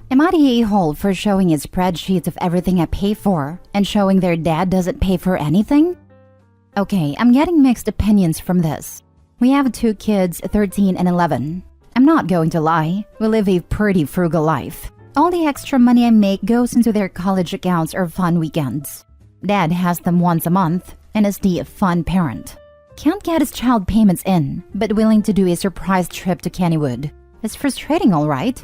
Am I the a-hole for showing his spreadsheets of everything I pay for and showing their dad doesn't pay for anything? Okay, I'm getting mixed opinions from this. We have 2 kids, 13 and 11. I'm not going to lie, we live a pretty frugal life. All the extra money I make goes into their college accounts or fun weekends. Dad has them once a month and is the fun parent. Can't get his child payments in, but willing to do a surprise trip to Kennywood. It's frustrating, all right.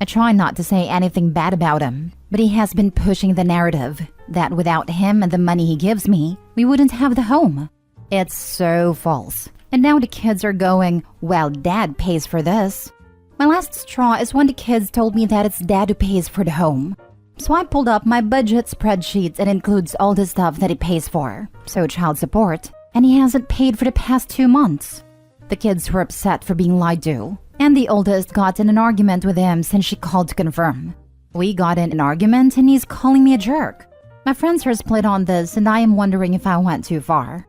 I try not to say anything bad about him, but he has been pushing the narrative that without him and the money he gives me, we wouldn't have the home. It's so false. And now the kids are going, well, Dad pays for this. My last straw is when the kids told me that it's Dad who pays for the home. So I pulled up my budget spreadsheets and includes all the stuff that he pays for, so child support, and he hasn't paid for the past 2 months. The kids were upset for being lied to, and the oldest got in an argument with him since she called to confirm. We got in an argument and he's calling me a jerk. My friends are split on this and I am wondering if I went too far.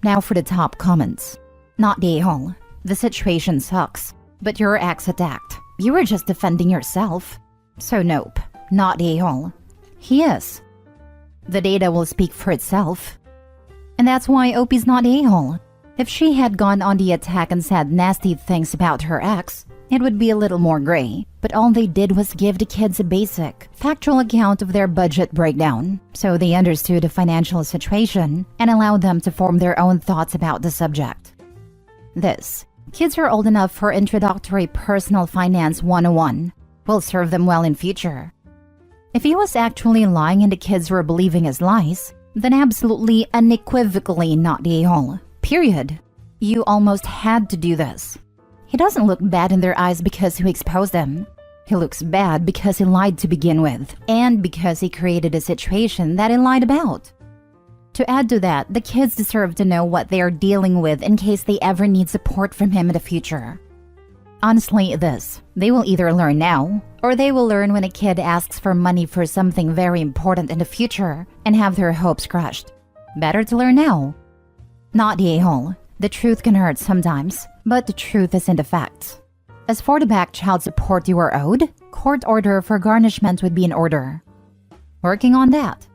Now for the top comments. Not the a-hole. The situation sucks, but your ex attacked. You were just defending yourself. So nope, not the a-hole. He is. The data will speak for itself. And that's why Opie's not the a-hole. If she had gone on the attack and said nasty things about her ex, it would be a little more gray. But all they did was give the kids a basic, factual account of their budget breakdown, so they understood the financial situation and allowed them to form their own thoughts about the subject. Kids are old enough for introductory personal finance 101, will serve them well in future. If he was actually lying and the kids were believing his lies, then absolutely unequivocally not the a-hole. Period. You almost had to do this. He doesn't look bad in their eyes because you exposed him. He looks bad because he lied to begin with, and because he created a situation that he lied about. To add to that, the kids deserve to know what they are dealing with in case they ever need support from him in the future. Honestly, they will either learn now, or they will learn when a kid asks for money for something very important in the future and have their hopes crushed. Better to learn now. Not the a-hole. The truth can hurt sometimes, but the truth is in the facts. As for the back child support you are owed, court order for garnishment would be in order. Working on that.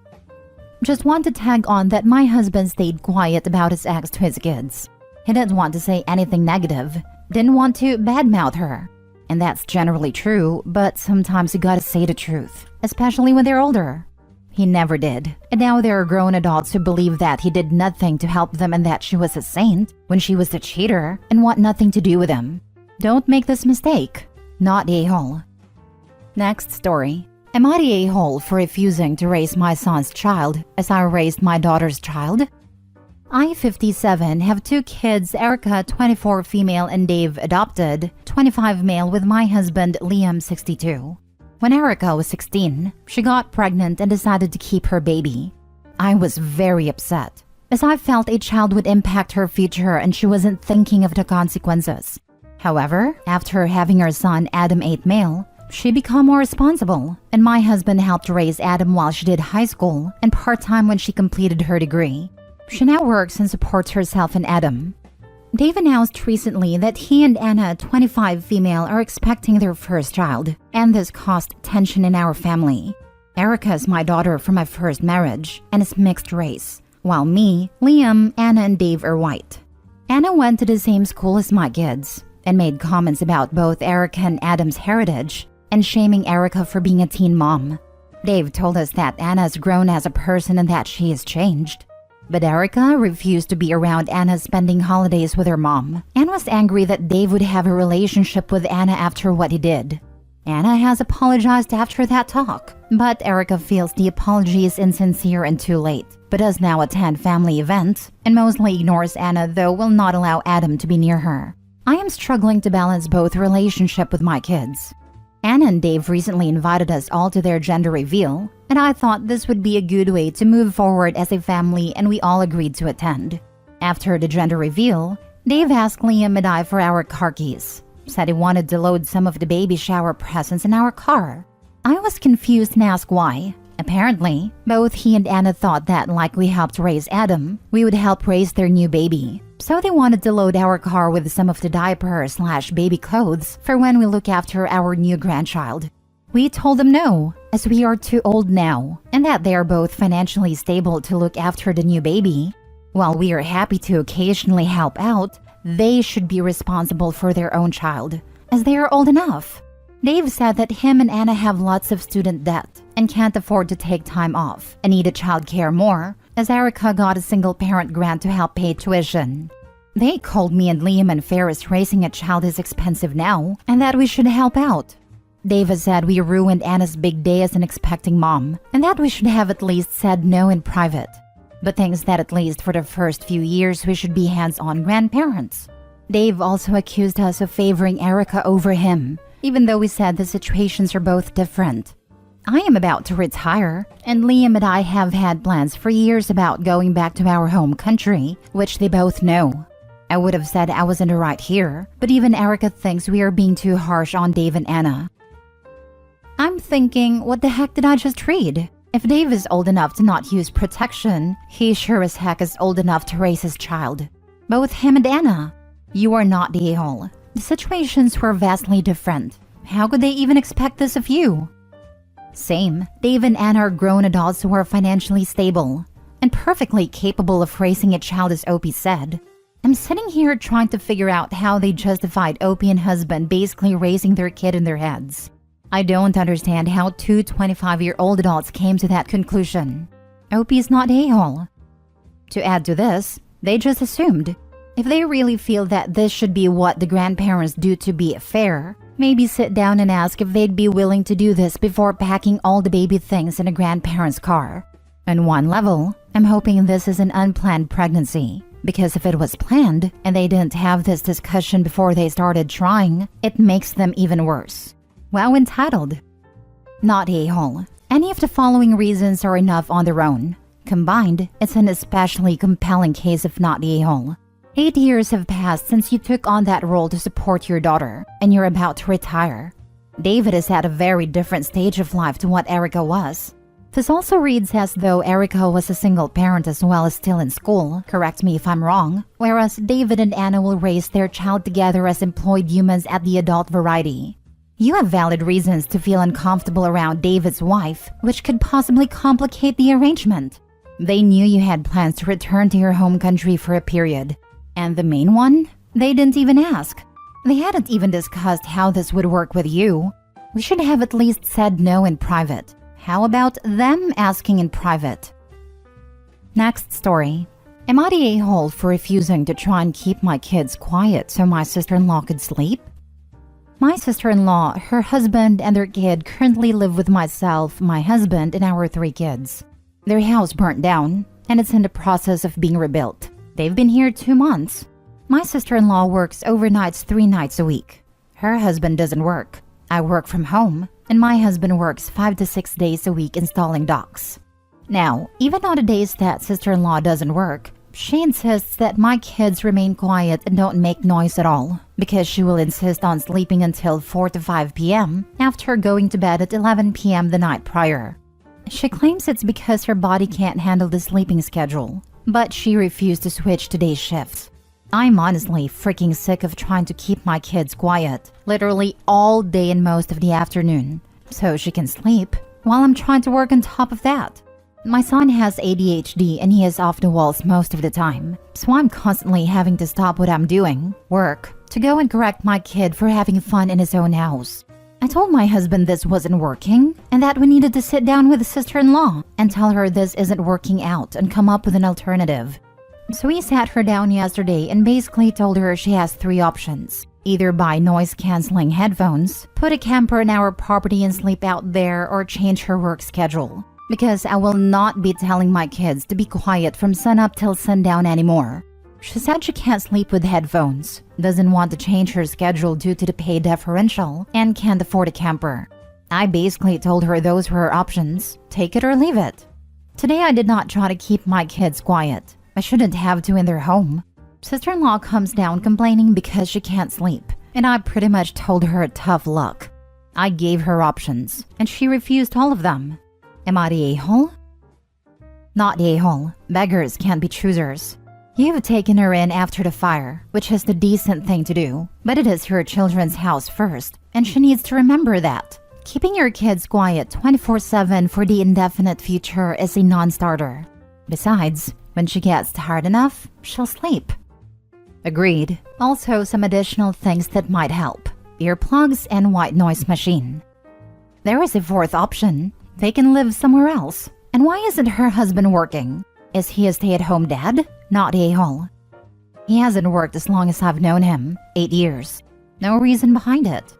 Just want to tag on that my husband stayed quiet about his ex to his kids. He didn't want to say anything negative, didn't want to badmouth her. And that's generally true, but sometimes you gotta say the truth, especially when they're older. He never did, and now there are grown adults who believe that he did nothing to help them and that she was a saint when she was the cheater and want nothing to do with him. Don't make this mistake. Not the a-hole. Next story. Am I the a-hole for refusing to raise my son's child as I raised my daughter's child? I, 57, have 2 kids, Erica, 24 female, and Dave, adopted, 25 male, with my husband, Liam, 62. When Erica was 16, she got pregnant and decided to keep her baby. I was very upset, as I felt a child would impact her future and she wasn't thinking of the consequences. However, after having her son, Adam, 8 male, she became more responsible, and my husband helped raise Adam while she did high school and part-time when she completed her degree. She now works and supports herself and Adam. Dave announced recently that he and Anna, 25 female, are expecting their first child, and this caused tension in our family. Erica is my daughter from my first marriage and is mixed race, while me, Liam, Anna, and Dave are white. Anna went to the same school as my kids and made comments about both Erica and Adam's heritage and shaming Erica for being a teen mom. Dave told us that Anna has grown as a person and that she has changed. But Erica refused to be around Anna spending holidays with her mom and was angry that Dave would have a relationship with Anna after what he did. Anna has apologized after that talk, but Erica feels the apology is insincere and too late, but does now attend family events and mostly ignores Anna, though will not allow Adam to be near her. I am struggling to balance both relationship with my kids. Anna and Dave recently invited us all to their gender reveal, and I thought this would be a good way to move forward as a family, and we all agreed to attend. After the gender reveal, Dave asked Liam and I for our car keys, said he wanted to load some of the baby shower presents in our car. I was confused and asked why. Apparently, both he and Anna thought that like we helped raise Adam, we would help raise their new baby. So they wanted to load our car with some of the diaper/baby clothes for when we look after our new grandchild. We told them no, as we are too old now, and that they are both financially stable to look after the new baby. While we are happy to occasionally help out, they should be responsible for their own child, as they are old enough. Dave said that him and Anna have lots of student debt and can't afford to take time off and needed childcare more, as Erica got a single-parent grant to help pay tuition. They called me and Liam and Ferris raising a child is expensive now and that we should help out. David said we ruined Anna's big day as an expecting mom and that we should have at least said no in private, but thinks that at least for the first few years we should be hands-on grandparents. Dave also accused us of favoring Erica over him, even though we said the situations are both different. I am about to retire, and Liam and I have had plans for years about going back to our home country, which they both know. I would have said I wasn't right here, but even Erica thinks we are being too harsh on Dave and Anna. I'm thinking, what the heck did I just read? If Dave is old enough to not use protection, he sure as heck is old enough to raise his child. Both him and Anna. You are not the a-hole. The situations were vastly different. How could they even expect this of you? Same. Dave and Anna are grown adults who are financially stable and perfectly capable of raising a child, as Opie said. I'm sitting here trying to figure out how they justified Opie and husband basically raising their kid in their heads. I don't understand how two 25-year-old adults came to that conclusion. Opie is not a-hole. To add to this, they just assumed. If they really feel that this should be what the grandparents do to be fair, maybe sit down and ask if they'd be willing to do this before packing all the baby things in a grandparent's car. On one level, I'm hoping this is an unplanned pregnancy, because if it was planned and they didn't have this discussion before they started trying, it makes them even worse. Wow, entitled. Not a-hole. Any of the following reasons are enough on their own. Combined, it's an especially compelling case of not a-hole. 8 years have passed since you took on that role to support your daughter, and you're about to retire. David is at a very different stage of life to what Erica was. This also reads as though Erica was a single parent as well as still in school, correct me if I'm wrong, whereas David and Anna will raise their child together as employed humans at the adult variety. You have valid reasons to feel uncomfortable around David's wife, which could possibly complicate the arrangement. They knew you had plans to return to your home country for a period. And the main one? They didn't even ask. They hadn't even discussed how this would work with you. We should have at least said no in private. How about them asking in private? Next story. Am I the a-hole for refusing to try and keep my kids quiet so my sister-in-law could sleep? My sister-in-law, her husband, and their kid currently live with myself, my husband, and our 3 kids. Their house burnt down, and it's in the process of being rebuilt. They've been here 2 months. My sister-in-law works overnights 3 nights a week. Her husband doesn't work. I work from home, and my husband works 5 to 6 days a week installing docks. Now, even on the days that sister-in-law doesn't work, she insists that my kids remain quiet and don't make noise at all, because she will insist on sleeping until 4 to 5 p.m. after going to bed at 11 p.m. the night prior. She claims it's because her body can't handle the sleeping schedule, but she refused to switch to day shifts. I'm honestly freaking sick of trying to keep my kids quiet, literally all day and most of the afternoon, so she can sleep, while I'm trying to work on top of that. My son has ADHD and he is off the walls most of the time, so I'm constantly having to stop what I'm doing, work, to go and correct my kid for having fun in his own house. I told my husband this wasn't working and that we needed to sit down with the sister-in-law and tell her this isn't working out and come up with an alternative. So we sat her down yesterday and basically told her she has 3 options. Either buy noise-canceling headphones, put a camper in our property and sleep out there, or change her work schedule. Because I will not be telling my kids to be quiet from sunup till sundown anymore. She said she can't sleep with headphones, doesn't want to change her schedule due to the pay differential, and can't afford a camper. I basically told her those were her options, take it or leave it. Today I did not try to keep my kids quiet. I shouldn't have to in their home. Sister-in-law comes down complaining because she can't sleep, and I pretty much told her tough luck. I gave her options, and she refused all of them. Am I the a-hole? Not the a-hole. Beggars can't be choosers. You've taken her in after the fire, which is the decent thing to do, but it is her children's house first, and she needs to remember that. Keeping your kids quiet 24/7 for the indefinite future is a non-starter. Besides, when she gets tired enough, she'll sleep. Agreed. Also, some additional things that might help. Earplugs and white noise machine. There is a fourth option. They can live somewhere else. And why isn't her husband working? Is he a stay-at-home dad? Not a-hole. He hasn't worked as long as I've known him, 8 years. No reason behind it.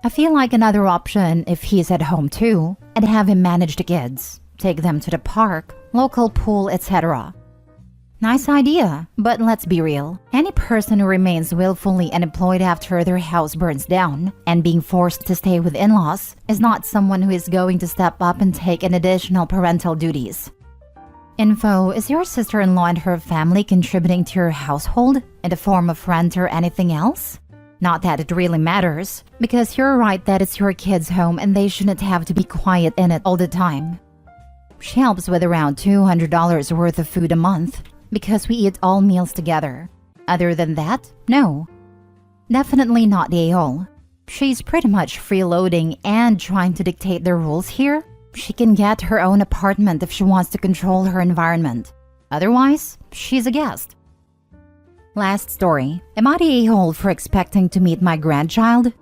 I feel like another option, if he's at home too, I'd have him manage the kids, take them to the park, local pool, etc. Nice idea, but let's be real. Any person who remains willfully unemployed after their house burns down and being forced to stay with in-laws is not someone who is going to step up and take an additional parental duties. Info, is your sister-in-law and her family contributing to your household in the form of rent or anything else? Not that it really matters, because you're right that it's your kid's home and they shouldn't have to be quiet in it all the time. She helps with around $200 worth of food a month because we eat all meals together. Other than that, no. Definitely not the a-hole. She's pretty much freeloading and trying to dictate the rules here. She can get her own apartment if she wants to control her environment. Otherwise, she's a guest. Last story. Am I the a-hole for expecting to meet my grandchild?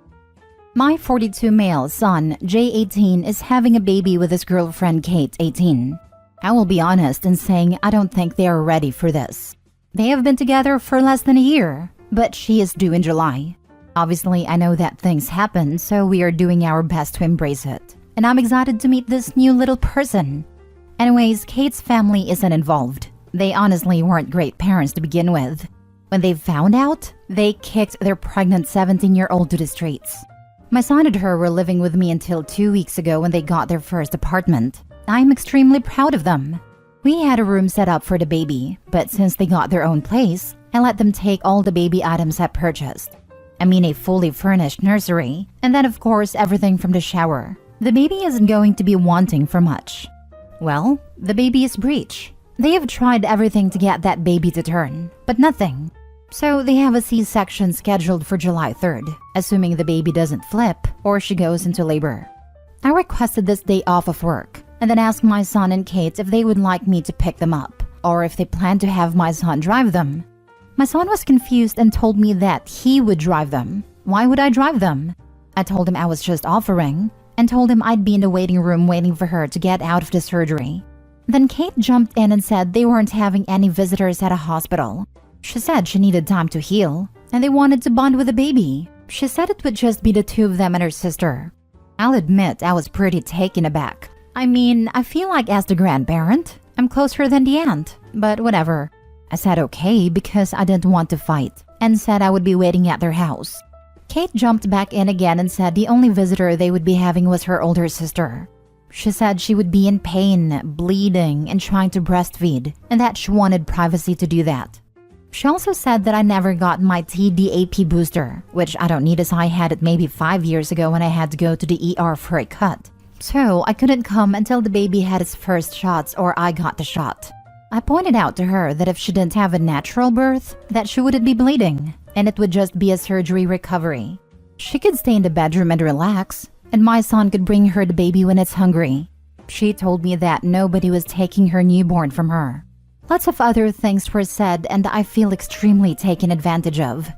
My 42 male son, J18, is having a baby with his girlfriend Kate, 18. I will be honest in saying I don't think they are ready for this. They have been together for less than a year, but she is due in July. Obviously, I know that things happen, so we are doing our best to embrace it. And I'm excited to meet this new little person. Anyways, Kate's family isn't involved. They honestly weren't great parents to begin with. When they found out, they kicked their pregnant 17-year-old to the streets. My son and her were living with me until 2 weeks ago when they got their first apartment. I'm extremely proud of them. We had a room set up for the baby, but since they got their own place, I let them take all the baby items I purchased. I mean a fully furnished nursery, and then of course everything from the shower. The baby isn't going to be wanting for much. Well, the baby is breech. They have tried everything to get that baby to turn, but nothing. So they have a C-section scheduled for July 3rd, assuming the baby doesn't flip or she goes into labor. I requested this day off of work and then asked my son and Kate if they would like me to pick them up or if they plan to have my son drive them. My son was confused and told me that he would drive them. Why would I drive them? I told him I was just offering and told him I'd be in the waiting room waiting for her to get out of the surgery. Then Kate jumped in and said they weren't having any visitors at a hospital. She said she needed time to heal, and they wanted to bond with the baby. She said it would just be the two of them and her sister. I'll admit I was pretty taken aback. I mean, I feel like as the grandparent, I'm closer than the aunt, but whatever. I said okay because I didn't want to fight, and said I would be waiting at their house. Kate jumped back in again and said the only visitor they would be having was her older sister. She said she would be in pain, bleeding, and trying to breastfeed, and that she wanted privacy to do that. She also said that I never got my TDAP booster, which I don't need as I had it maybe 5 years ago when I had to go to the ER for a cut. So I couldn't come until the baby had its first shots or I got the shot. I pointed out to her that if she didn't have a natural birth, that she wouldn't be bleeding, and it would just be a surgery recovery. She could stay in the bedroom and relax, and my son could bring her the baby when it's hungry. She told me that nobody was taking her newborn from her. Lots of other things were said and I feel extremely taken advantage of.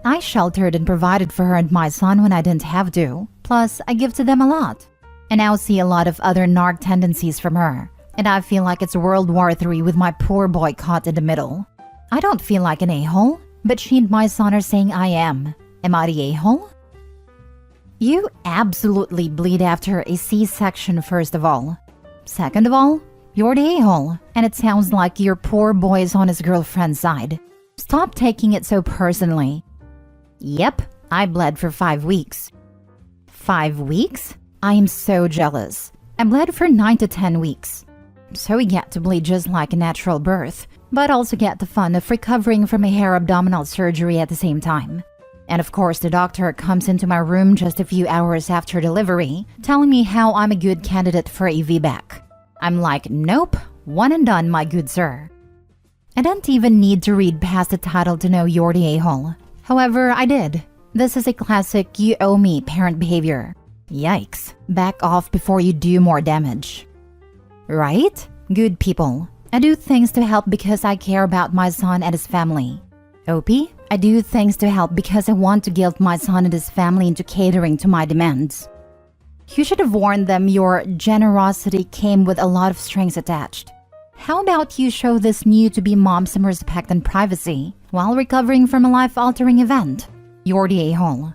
I sheltered and provided for her and my son when I didn't have to. Plus, I give to them a lot. I now see a lot of other narc tendencies from her. And I feel like it's World War III with my poor boy caught in the middle. I don't feel like an a-hole, but she and my son are saying I am. Am I the a-hole? You absolutely bleed after a C-section first of all. Second of all, you're the a-hole, and it sounds like your poor boy is on his girlfriend's side. Stop taking it so personally. Yep, I bled for 5 weeks. 5 weeks? I am so jealous. I bled for 9 to 10 weeks. So we get to bleed just like a natural birth, but also get the fun of recovering from a hair abdominal surgery at the same time. And of course, the doctor comes into my room just a few hours after delivery, telling me how I'm a good candidate for a VBAC. I'm like, nope, one and done, my good sir. I didn't even need to read past the title to know you're the a-hole. However, I did. This is a classic you owe me parent behavior. Yikes. Back off before you do more damage. Right? Good people. I do things to help because I care about my son and his family. OP? I do things to help because I want to guilt my son and his family into catering to my demands. You should have warned them your generosity came with a lot of strings attached. How about you show this new-to-be mom some respect and privacy while recovering from a life-altering event? You're the a-hole.